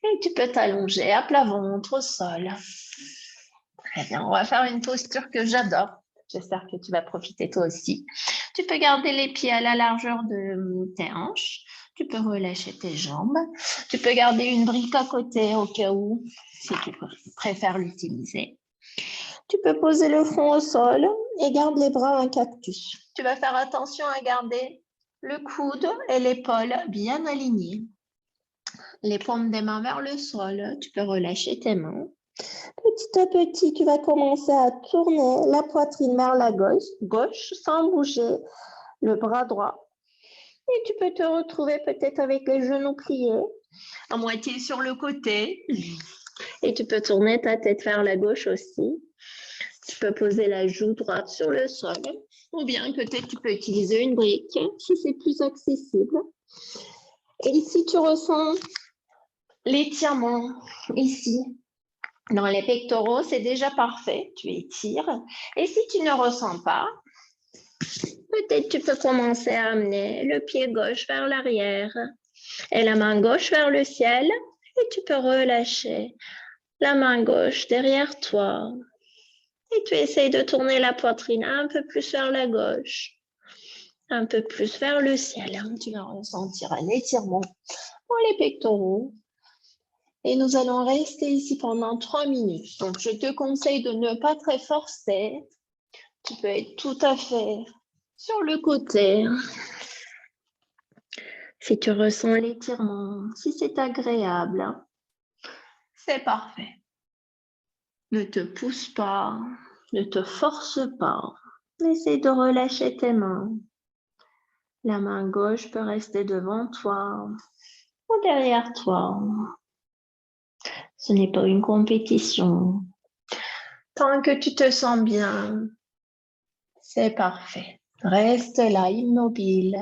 Et tu peux t'allonger à plat ventre au sol. Très bien, on va faire une posture que j'adore. J'espère que tu vas profiter toi aussi. Tu peux garder les pieds à la largeur de tes hanches. Tu peux relâcher tes jambes. Tu peux garder une brique à côté au cas où, si tu préfères l'utiliser. Tu peux poser le front au sol et garde les bras en cactus. Tu vas faire attention à garder le coude et l'épaule bien alignés. Les paumes des mains vers le sol. Tu peux relâcher tes mains. Petit à petit, tu vas commencer à tourner la poitrine vers la gauche sans bouger le bras droit. Et tu peux te retrouver peut-être avec les genoux pliés, à moitié sur le côté. Et tu peux tourner ta tête vers la gauche aussi. Tu peux poser la joue droite sur le sol. Ou bien peut-être tu peux utiliser une brique si c'est plus accessible. Et si tu ressens l'étirement ici, dans les pectoraux, c'est déjà parfait. Tu étires. Et si tu ne ressens pas, peut-être tu peux commencer à amener le pied gauche vers l'arrière et la main gauche vers le ciel. Et tu peux relâcher la main gauche derrière toi. Et tu essayes de tourner la poitrine un peu plus vers la gauche, un peu plus vers le ciel. Tu vas ressentir un étirement pour les pectoraux. Et nous allons rester ici pendant 3 minutes. Donc, je te conseille de ne pas très forcer. Tu peux être tout à fait sur le côté. Si tu ressens l'étirement, si c'est agréable, c'est parfait. Ne te pousse pas, ne te force pas. Essaye de relâcher tes mains. La main gauche peut rester devant toi ou derrière toi. Ce n'est pas une compétition. Tant que tu te sens bien, c'est parfait. Reste là, immobile.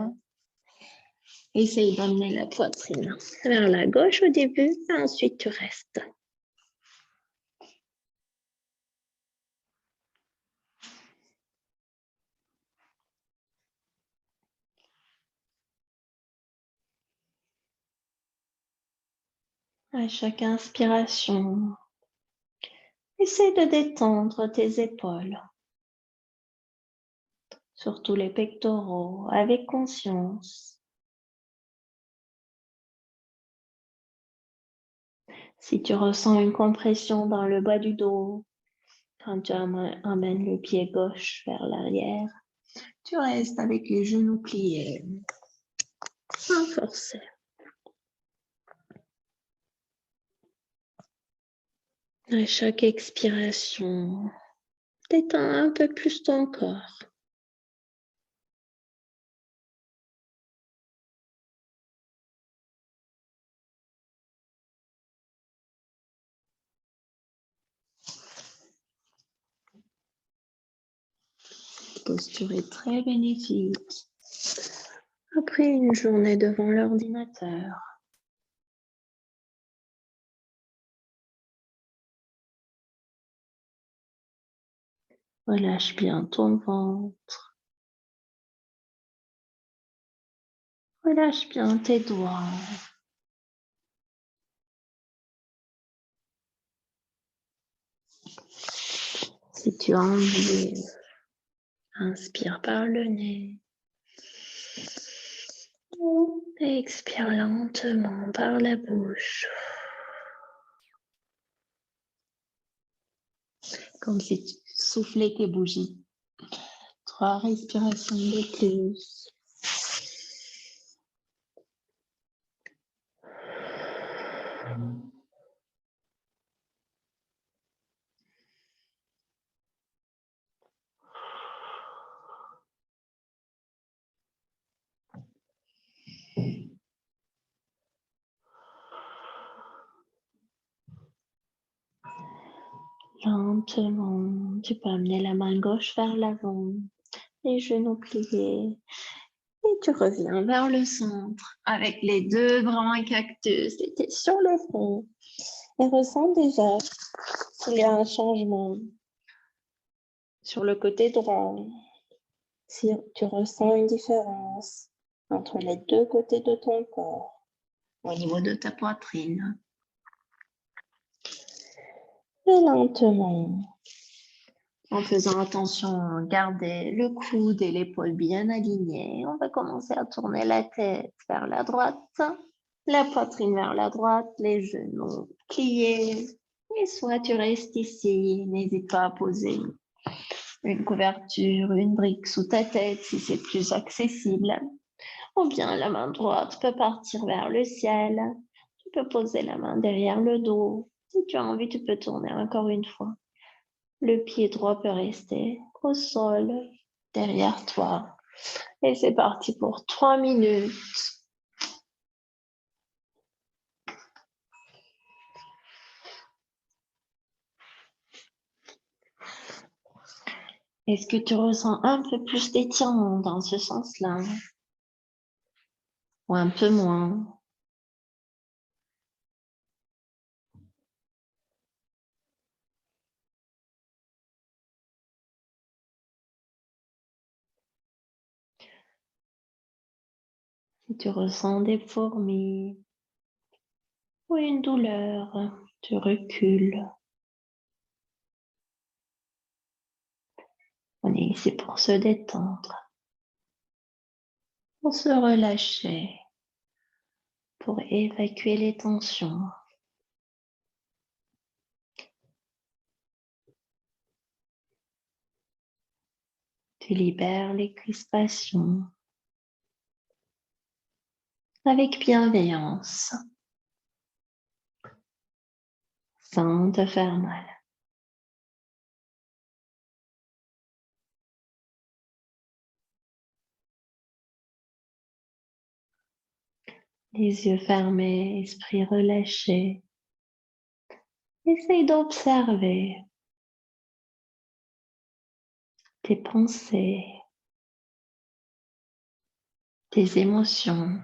Essaye d'amener la poitrine vers la gauche au début, et ensuite tu restes. À chaque inspiration, essaye de détendre tes épaules, surtout les pectoraux, avec conscience. Si tu ressens une compression dans le bas du dos, quand tu amènes le pied gauche vers l'arrière, tu restes avec les genoux pliés, sans forcer. À chaque expiration, détends un peu plus ton corps. Cette posture est très bénéfique après une journée devant l'ordinateur. Relâche bien ton ventre. Relâche bien tes doigts. Si tu as envie, inspire par le nez. Et expire lentement par la bouche. Comme si tu soufflais tes bougies. 3 respirations de plus. Lentement, tu peux amener la main gauche vers l'avant, les genoux pliés, et tu reviens vers le centre avec les 2 bras cactus. Et tu es sur le front. Et ressens déjà s'il y a un changement sur le côté droit. Si tu ressens une différence entre les 2 côtés de ton corps, au niveau de ta poitrine. Et lentement, en faisant attention à garder le coude et l'épaule bien alignés, on va commencer à tourner la tête vers la droite, la poitrine vers la droite, les genoux pliés. Et soit tu restes ici, n'hésite pas à poser une couverture, une brique sous ta tête si c'est plus accessible. Ou bien la main droite peut partir vers le ciel. Tu peux poser la main derrière le dos. Si tu as envie, tu peux tourner encore une fois. Le pied droit peut rester au sol derrière toi. Et c'est parti pour 3 minutes. Est-ce que tu ressens un peu plus d'étirement dans ce sens-là? Ou un peu moins? Si tu ressens des fourmis ou une douleur, tu recules. On est ici pour se détendre, pour se relâcher, pour évacuer les tensions. Tu libères les crispations avec bienveillance, sans te faire mal. Les yeux fermés, esprit relâché. Essaye d'observer tes pensées, tes émotions.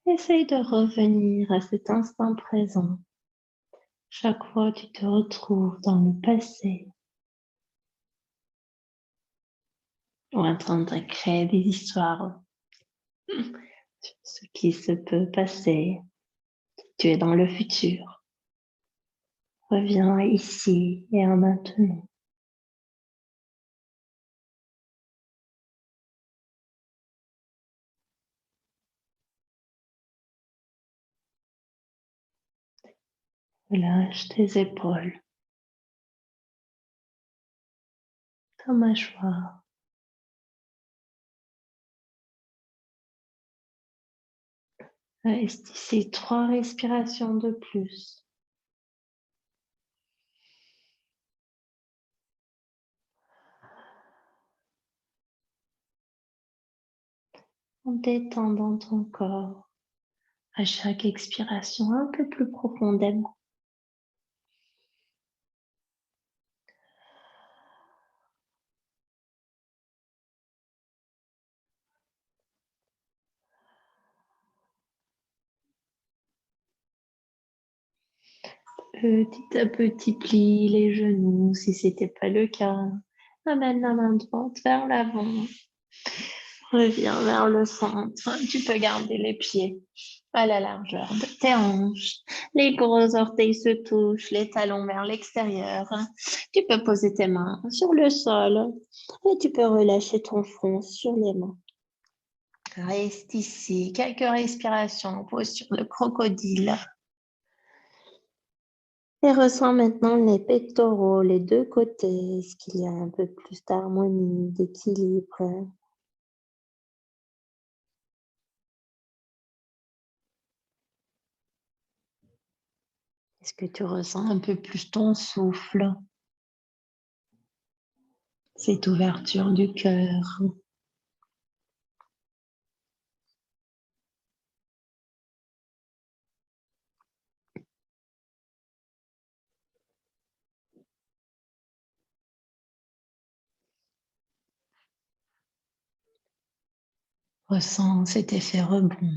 Essaye de revenir à cet instant présent. Chaque fois que tu te retrouves dans le passé ou en train de créer des histoires sur ce qui se peut passer, tu es dans le futur. Reviens ici et à maintenant. Relâche tes épaules, ta mâchoire. Reste ici 3 respirations de plus. En détendant ton corps à chaque expiration un peu plus profondément. Petit à petit, plie les genoux si ce n'était pas le cas. Amène la main droite vers l'avant. Reviens vers le centre. Tu peux garder les pieds à la largeur de tes hanches. Les gros orteils se touchent, les talons vers l'extérieur. Tu peux poser tes mains sur le sol et tu peux relâcher ton front sur les mains. Reste ici, quelques respirations en posture de crocodile. Et ressens maintenant les pectoraux, les deux côtés. Est-ce qu'il y a un peu plus d'harmonie, d'équilibre? Est-ce que tu ressens un peu plus ton souffle? Cette ouverture du cœur. Ressens cet effet rebond.